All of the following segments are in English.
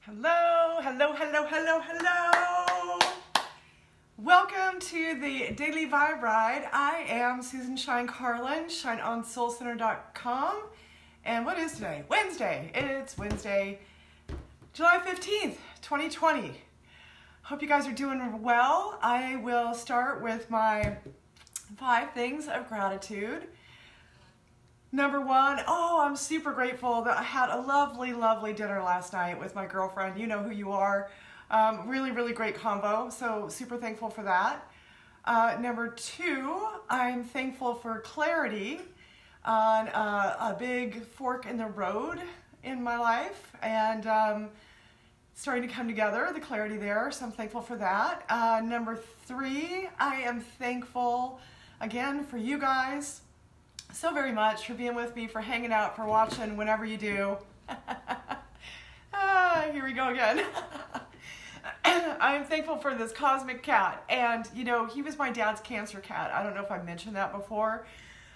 Hello, hello, hello, hello, hello. Welcome to the Daily Vibe Ride. I am Susan Shine Carlin, shineonsoulcenter.com. And what is today? Wednesday. It's Wednesday, July 15th, 2020. Hope you guys are doing well. I will start with my 5 things of gratitude. Number 1, I'm super grateful that I had a lovely, lovely dinner last night with my girlfriend. You know who you are. Really, really great combo. So super thankful for that. Number 2, I'm thankful for clarity on a big fork in the road in my life and starting to come together, the clarity there. So I'm thankful for that. Number 3, I am thankful again for you guys so very much for being with me, for hanging out, for watching whenever you do. Here we go again. I'm thankful for this cosmic cat. And, you know, he was my dad's cancer cat. I don't know if I mentioned that before,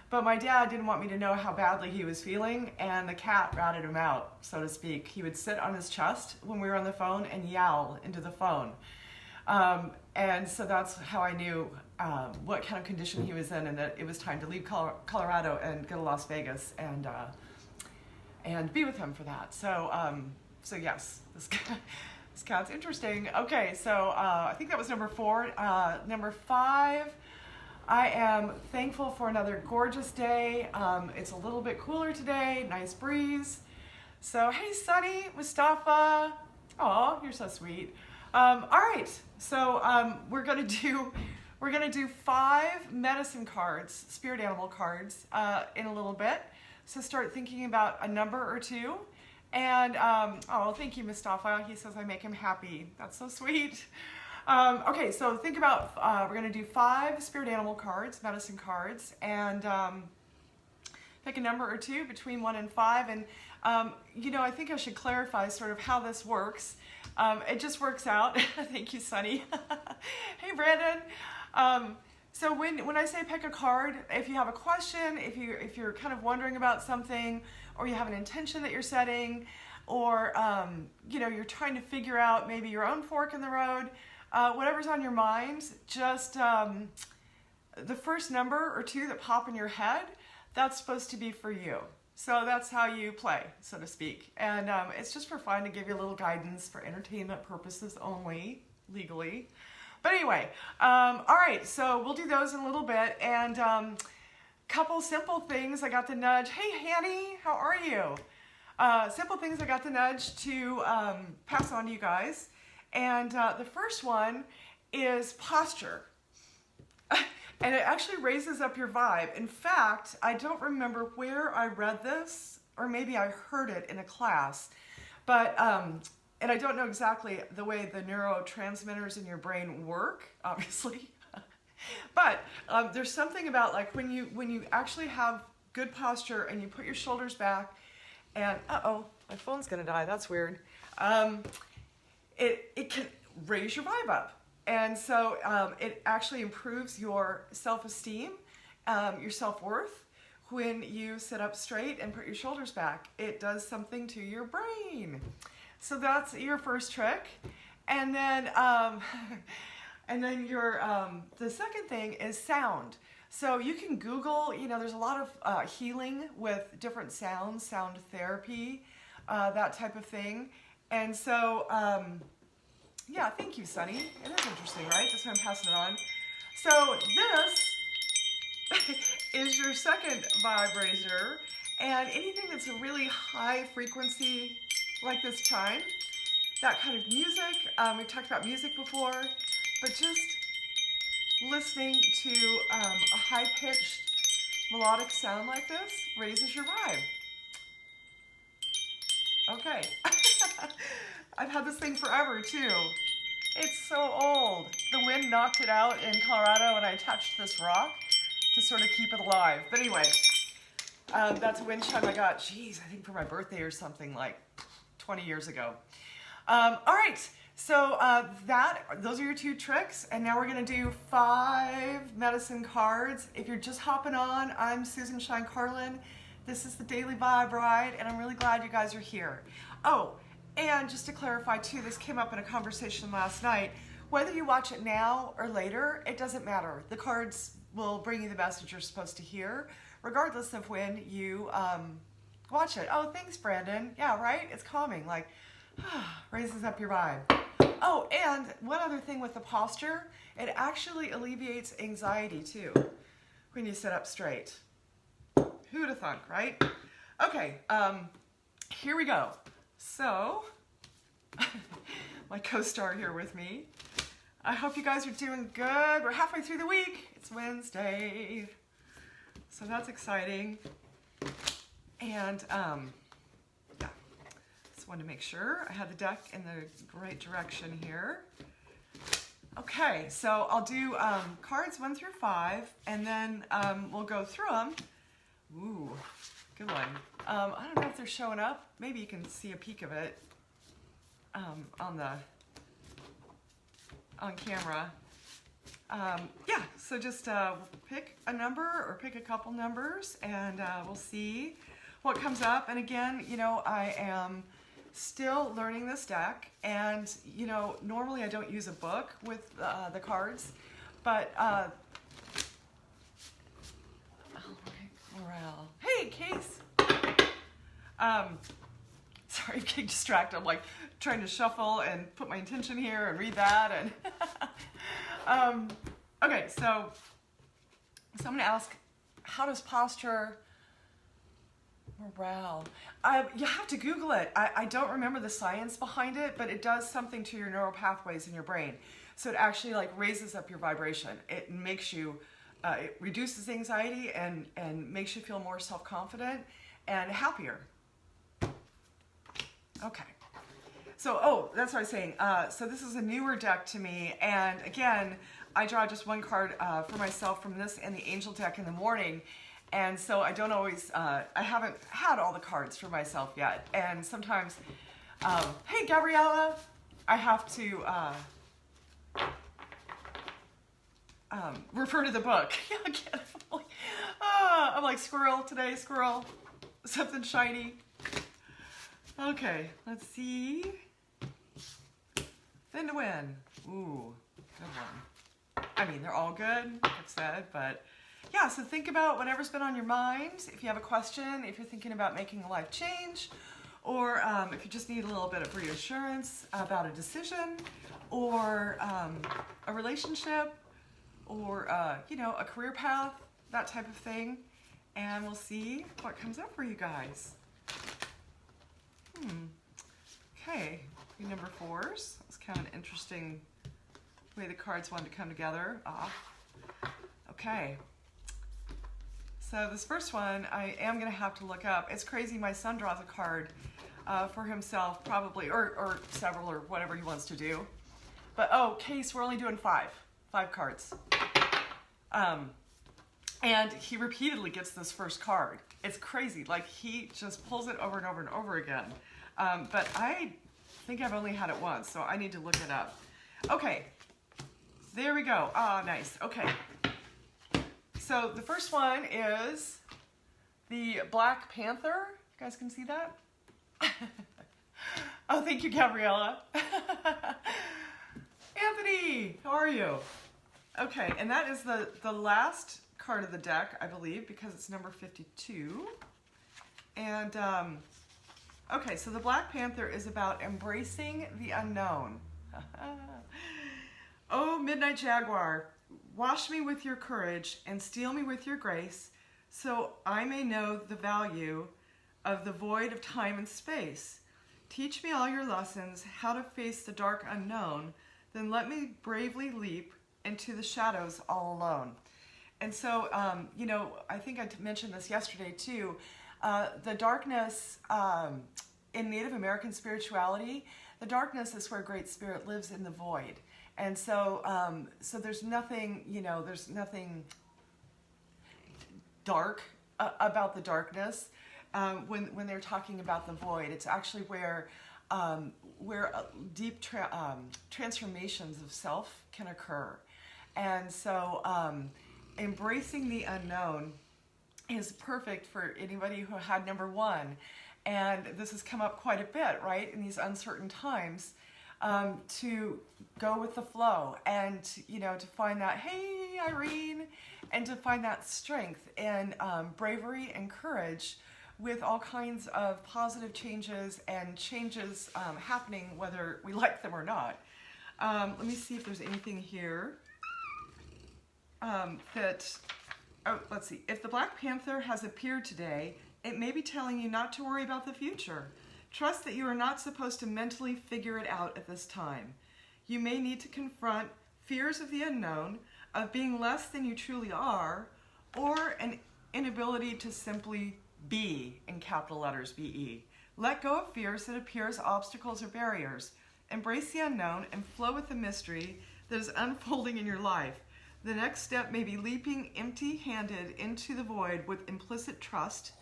but my dad didn't want me to know how badly he was feeling, and the cat ratted him out, so to speak. He would sit on his chest when we were on the phone and yowl into the phone. And so that's how I knew what kind of condition he was in, and that it was time to leave Colorado and go to Las Vegas and be with him for that. So yes, this cat's interesting. Okay, so I think that was number 4. Number 5, I am thankful for another gorgeous day. It's a little bit cooler today, nice breeze. So hey, Sunny, Mustafa. Oh, you're so sweet. All right, so we're gonna do 5 medicine cards, spirit animal cards, in a little bit. So start thinking about a number or 2. And thank you, Mustafa. He says I make him happy. That's so sweet. Okay, so think about we're gonna do 5 spirit animal cards, medicine cards, and pick a number or 2 between 1 and 5. And you know, I think I should clarify sort of how this works. It just works out. Thank you, Sunny. Hey, Brandon. So when I say pick a card, if you have a question, if you're kind of wondering about something, or you have an intention that you're setting, or you know, you're trying to figure out maybe your own fork in the road, whatever's on your mind, just the first number or 2 that pop in your head, that's supposed to be for you. So that's how you play, so to speak. And it's just for fun, to give you a little guidance for entertainment purposes only, legally. But anyway, all right, so we'll do those in a little bit. And couple simple things I got the nudge. Hey, Hanny, how are you? Simple things I got the nudge to pass on to you guys. And the first one is posture. And it actually raises up your vibe. In fact, I don't remember where I read this, or maybe I heard it in a class, but, and I don't know exactly the way the neurotransmitters in your brain work, obviously, but there's something about, like, when you actually have good posture and you put your shoulders back and, my phone's gonna die, that's weird, it can raise your vibe up. And so it actually improves your self-esteem, your self-worth when you sit up straight and put your shoulders back. It does something to your brain. So that's your first trick. And then your the second thing is sound. So you can Google, you know, there's a lot of healing with different sounds, sound therapy, that type of thing. And so yeah, thank you, Sunny. It is interesting, right? That's why I'm passing it on. So this is your second vibe raiser, and anything that's a really high frequency, like this chime, that kind of music, we've talked about music before, but just listening to a high-pitched melodic sound like this raises your vibe. Okay. I've had this thing forever too. It's so old. The wind knocked it out in Colorado, and I attached this rock to sort of keep it alive. But anyway, that's a wind chime I got, geez, I think for my birthday or something, like 20 years ago. All right, so those are your 2 tricks, and now we're gonna do 5 medicine cards. If you're just hopping on, I'm Susan Shine Carlin. This is the Daily Vibe Ride, and I'm really glad you guys are here. Oh, And just to clarify too, this came up in a conversation last night. Whether you watch it now or later, it doesn't matter. The cards will bring you the message you're supposed to hear, regardless of when you watch it. Oh, thanks, Brandon. Yeah, right? It's calming, like, raises up your vibe. Oh, and one other thing with the posture, it actually alleviates anxiety too when you sit up straight. Who'd have thunk, right? Okay, here we go. So, my co-star here with me. I hope you guys are doing good. We're halfway through the week. It's Wednesday. So that's exciting. And yeah, just wanted to make sure I had the deck in the right direction here. Okay, so I'll do cards 1 through 5, and then we'll go through them. Ooh, good one. I don't know if they're showing up. Maybe you can see a peek of it on camera. Yeah, so just pick a number or pick a couple numbers, and we'll see what comes up. And again, you know, I am still learning this deck, and you know, normally I don't use a book with the cards, but oh, morale. Hey, Case. Sorry, I'm getting distracted. I'm like trying to shuffle and put my intention here and read that, and okay, so I'm gonna ask, how does posture, morale? You have to Google it. I don't remember the science behind it, but it does something to your neural pathways in your brain. So it actually like raises up your vibration. It makes you, it reduces anxiety and makes you feel more self-confident and happier. Okay. So, oh, that's what I was saying. So this is a newer deck to me, and again, I draw just one card for myself from this and the Angel deck in the morning, and so I don't always, I haven't had all the cards for myself yet, and sometimes, hey, Gabriella, I have to refer to the book. Yeah, again, I'm like squirrel today, squirrel, something shiny. Okay, let's see. Then to win. Ooh, good one. I mean, they're all good, like I've said, but yeah, so think about whatever's been on your mind. If you have a question, if you're thinking about making a life change, or if you just need a little bit of reassurance about a decision, or a relationship, or you know, a career path, that type of thing. And we'll see what comes up for you guys. Okay, number 4s. It's kind of an interesting way the cards wanted to come together. Okay. So this first one, I am going to have to look up. It's crazy, my son draws a card for himself, probably, or several, or whatever he wants to do. But, oh, Case, we're only doing 5 cards. And he repeatedly gets this first card. It's crazy, like he just pulls it over and over and over again. But I think I've only had it once, so I need to look it up. Okay, there we go. Ah, nice. Okay. So the first one is the Black Panther. You guys can see that? Oh, thank you, Gabriella. Anthony, how are you? Okay, and that is the last card of the deck, I believe, because it's number 52. And okay, so the Black Panther is about embracing the unknown. Oh, Midnight Jaguar, wash me with your courage and steal me with your grace, so I may know the value of the void of time and space. Teach me all your lessons, how to face the dark unknown, then let me bravely leap into the shadows all alone. And so, you know, I think I mentioned this yesterday too. The darkness in Native American spirituality, the darkness is where Great Spirit lives in the void. And so, so there's nothing, you know, there's nothing dark about the darkness. When they're talking about the void, it's actually where deep transformations of self can occur. And so, embracing the unknown is perfect for anybody who had number 1. And this has come up quite a bit, right, in these uncertain times, to go with the flow and, you know, to find that, hey, Irene, and to find that strength and bravery and courage with all kinds of positive changes and changes happening whether we like them or not. Let me see if there's anything here let's see. If the Black Panther has appeared today, it may be telling you not to worry about the future. Trust that you are not supposed to mentally figure it out at this time. You may need to confront fears of the unknown, of being less than you truly are, or an inability to simply be, in capital letters, B-E. Let go of fears that appear as obstacles or barriers. Embrace the unknown and flow with the mystery that is unfolding in your life. The next step may be leaping empty-handed into the void with implicit trust.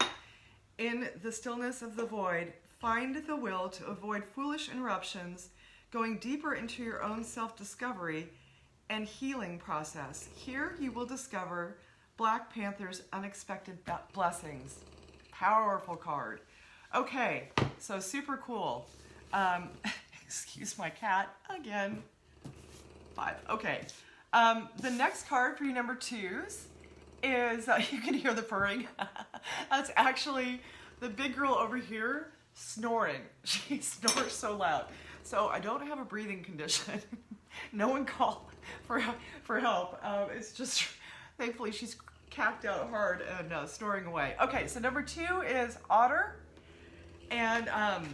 In the stillness of the void, find the will to avoid foolish interruptions, going deeper into your own self-discovery and healing process. Here you will discover Black Panther's unexpected blessings. Powerful card. Okay, so super cool. Excuse my cat again. 5. Okay. The next card for you number 2s is, you can hear the purring. That's actually the big girl over here snoring. She snores so loud. So I don't have a breathing condition. No one called for help. It's just, thankfully she's cacked out hard and snoring away. Okay, so number 2 is Otter. And I'm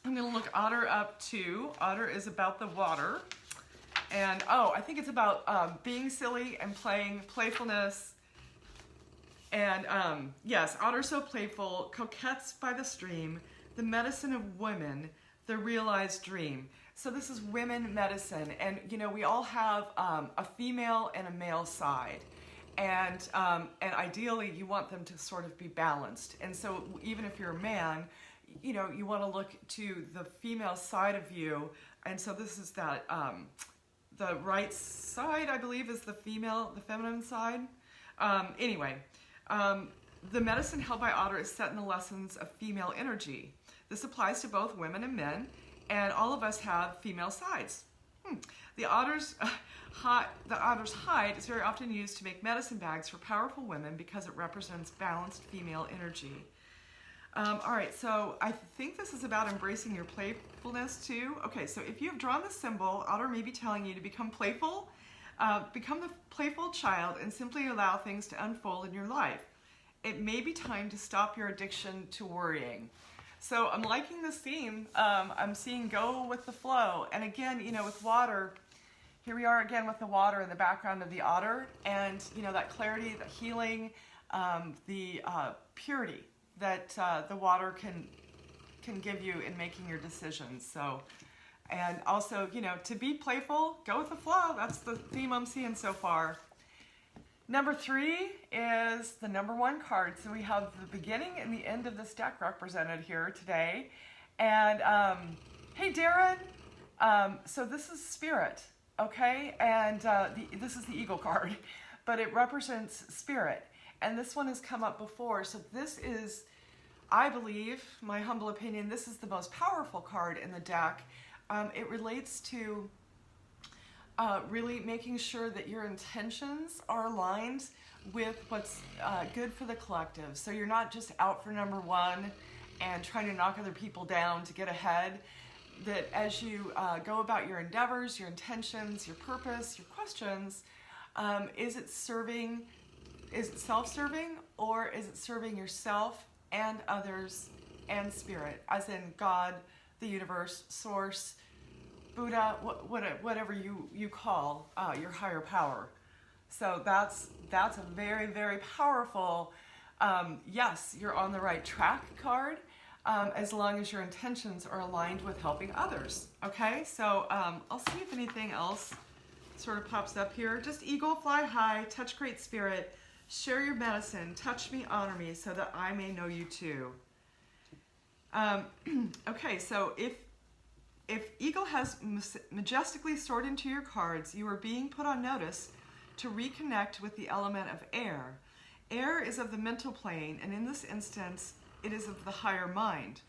going to look Otter up too. Otter is about the water. And, I think it's about being silly and playfulness. And, yes, Otter's so playful, coquettes by the stream, the medicine of women, the realized dream. So this is women medicine. And, you know, we all have a female and a male side. And ideally, you want them to sort of be balanced. And so even if you're a man, you know, you want to look to the female side of you. And so this is that... the right side, I believe, is the feminine side. Anyway, the medicine held by Otter is set in the lessons of female energy. This applies to both women and men, and all of us have female sides. The otter's hide is very often used to make medicine bags for powerful women because it represents balanced female energy. All right, so I think this is about embracing your playfulness too. Okay, so if you have drawn the symbol, Otter may be telling you to become playful, become the playful child and simply allow things to unfold in your life. It may be time to stop your addiction to worrying. So I'm liking this theme. I'm seeing go with the flow. And again, you know, with water, here we are again with the water in the background of the otter and, you know, that clarity, the healing, the purity that the water can give you in making your decisions. So, and also, you know, to be playful, go with the flow. That's the theme I'm seeing so far. Number 3 is the number 1 card. So we have the beginning and the end of this deck represented here today. And hey, Darren. So this is Spirit, okay? And this is the Eagle card, but it represents Spirit. And this one has come up before. So this is, I believe, my humble opinion, this is the most powerful card in the deck. It relates to really making sure that your intentions are aligned with what's good for the collective. So you're not just out for number 1 and trying to knock other people down to get ahead. That as you go about your endeavors, your intentions, your purpose, your questions, is it self-serving, or is it serving yourself and others and spirit, as in God, the universe, source, Buddha, whatever you call your higher power. So that's a very, very powerful, yes, you're on the right track card, as long as your intentions are aligned with helping others. Okay, so I'll see if anything else sort of pops up here. Just eagle, fly high, touch great spirit, share your medicine, touch me, honor me, so that I may know you too. Okay, so if Eagle has majestically soared into your cards, you are being put on notice to reconnect with the element of air. Air is of the mental plane, and in this instance, it is of the higher mind.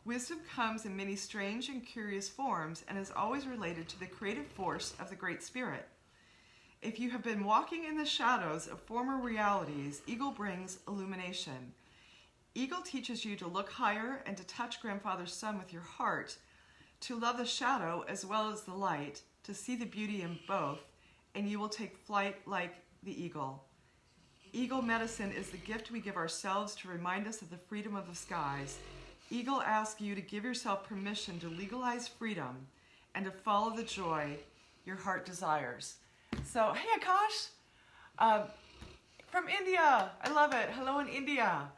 Wisdom comes in many strange and curious forms and is always related to the creative force of the Great Spirit. If you have been walking in the shadows of former realities, Eagle brings illumination. Eagle teaches you to look higher and to touch Grandfather's Son with your heart, to love the shadow as well as the light, to see the beauty in both, and you will take flight like the eagle. Eagle medicine is the gift we give ourselves to remind us of the freedom of the skies. Eagle asks you to give yourself permission to legalize freedom and to follow the joy your heart desires. So, hey Akash, from India. I love it. Hello in India.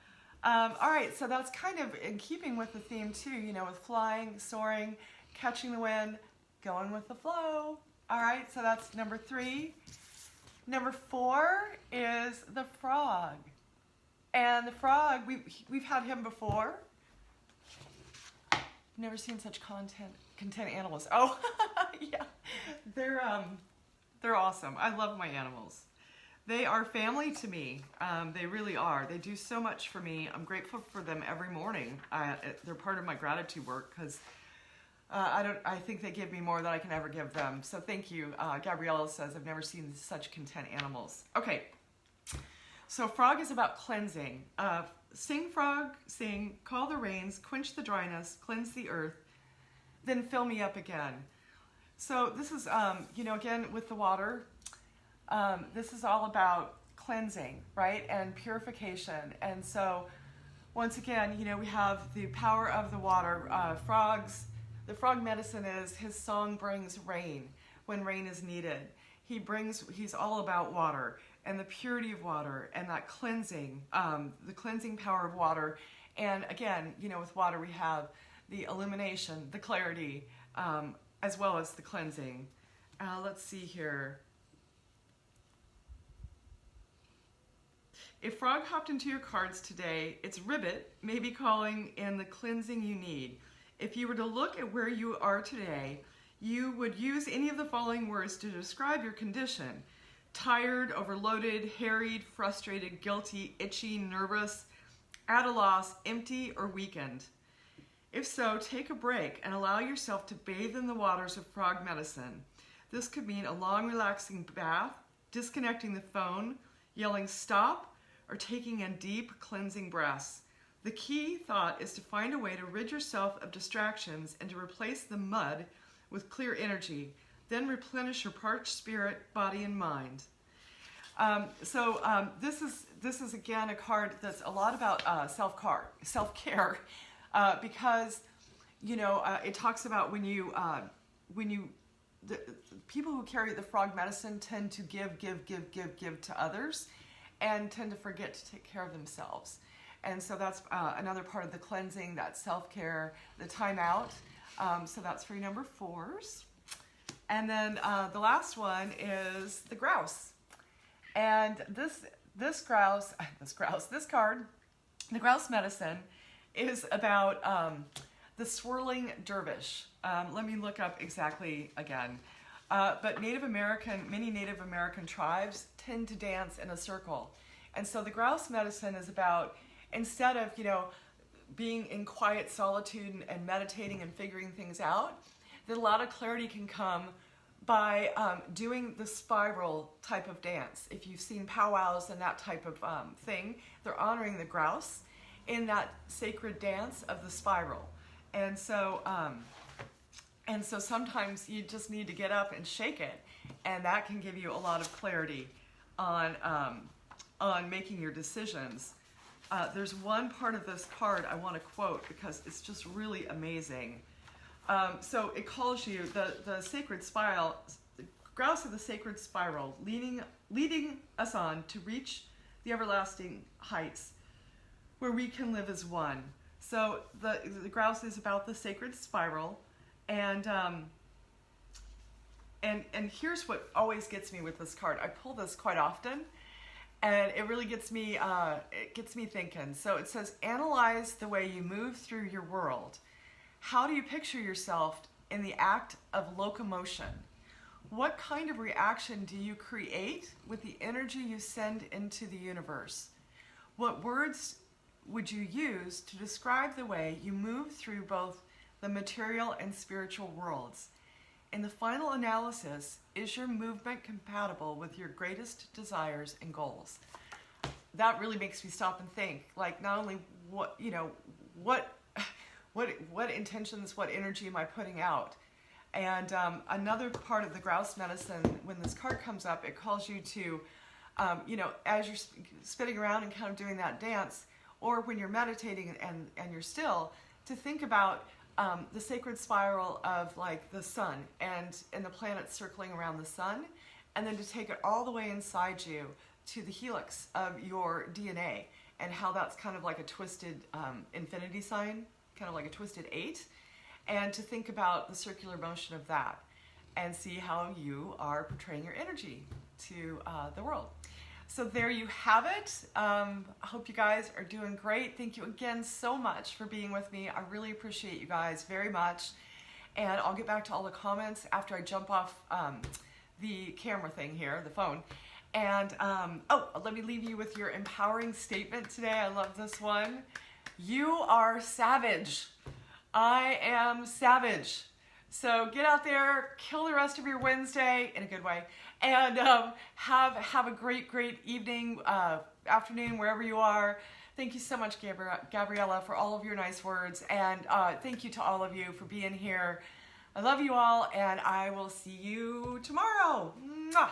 All right, so that's kind of in keeping with the theme too, you know, with flying, soaring, catching the wind, going with the flow. All right, so that's number 3. Number 4 is the frog. And the frog, we've had him before. Never seen such content animals. Oh, yeah, they're awesome. I love my animals. They are family to me. They really are. They do so much for me. I'm grateful for them every morning. They're part of my gratitude work because I think they give me more than I can ever give them. So thank you. Gabriella says, I've never seen such content animals. Okay, so frog is about cleansing. Sing, frog, sing, call the rains, quench the dryness, cleanse the earth, then fill me up again. So this is, you know, again, with the water, this is all about cleansing, right, and purification. And so once again, you know, we have the power of the water. The frog medicine is his song brings rain when rain is needed. He's all about water and the purity of water and that cleansing, the cleansing power of water. And again, you know, with water we have the illumination, the clarity, as well as the cleansing. Let's see here. If frog hopped into your cards today, its ribbit may be calling in the cleansing you need. If you were to look at where you are today, you would use any of the following words to describe your condition: tired, overloaded, harried, frustrated, guilty, itchy, nervous, at a loss, empty, or weakened. If so, take a break and allow yourself to bathe in the waters of frog medicine. This could mean a long, relaxing bath, disconnecting the phone, yelling stop, or taking in deep, cleansing breaths. The key thought is to find a way to rid yourself of distractions and to replace the mud with clear energy. Then replenish your parched spirit, body, and mind. This is again a card that's a lot about self-care, because you know it talks about when you the people who carry the frog medicine tend to give to others, and tend to forget to take care of themselves. And so that's another part of the cleansing, that self-care, the time out. So that's for your number 4s. And then the last one is the grouse. And this card, the grouse medicine, is about the swirling dervish. Let me look up exactly again. But many Native American tribes tend to dance in a circle. And so the grouse medicine is about, instead of, you know, being in quiet solitude and meditating and figuring things out, that a lot of clarity can come by doing the spiral type of dance. If you've seen powwows and that type of thing, they're honoring the grouse in that sacred dance of the spiral. And so sometimes you just need to get up and shake it, and that can give you a lot of clarity on making your decisions. There's one part of this card I want to quote because it's just really amazing. So it calls you the sacred spiral, the grouse of the sacred spiral, leading us on to reach the everlasting heights where we can live as one. So the grouse is about the sacred spiral, and here's what always gets me with this card. I pull this quite often, and it really gets me thinking. So it says, analyze the way you move through your world. How do you picture yourself in the act of locomotion? What kind of reaction do you create with the energy you send into the universe? What words would you use to describe the way you move through both the material and spiritual worlds? In the final analysis, is your movement compatible with your greatest desires and goals? That really makes me stop and think, like, not only what, you know, what intentions, what energy am I putting out? And another part of the grouse medicine, when this card comes up, it calls you to, you know, as you're spinning around and kind of doing that dance, or when you're meditating and you're still, to think about the sacred spiral of like the sun and the planets circling around the sun, and then to take it all the way inside you to the helix of your DNA, and how that's kind of like a twisted infinity sign, kind of like a twisted 8, and to think about the circular motion of that and see how you are portraying your energy to the world. So there you have it. I hope you guys are doing great. Thank you again so much for being with me. I really appreciate you guys very much. And I'll get back to all the comments after I jump off the camera thing here, the phone. And oh, let me leave you with your empowering statement today. I love this one. You are savage. I am savage. So get out there, kill the rest of your Wednesday in a good way, and have a great evening, afternoon, wherever you are. Thank you so much, Gabriella, for all of your nice words, and thank you to all of you for being here. I love you all, and I will see you tomorrow. Mwah!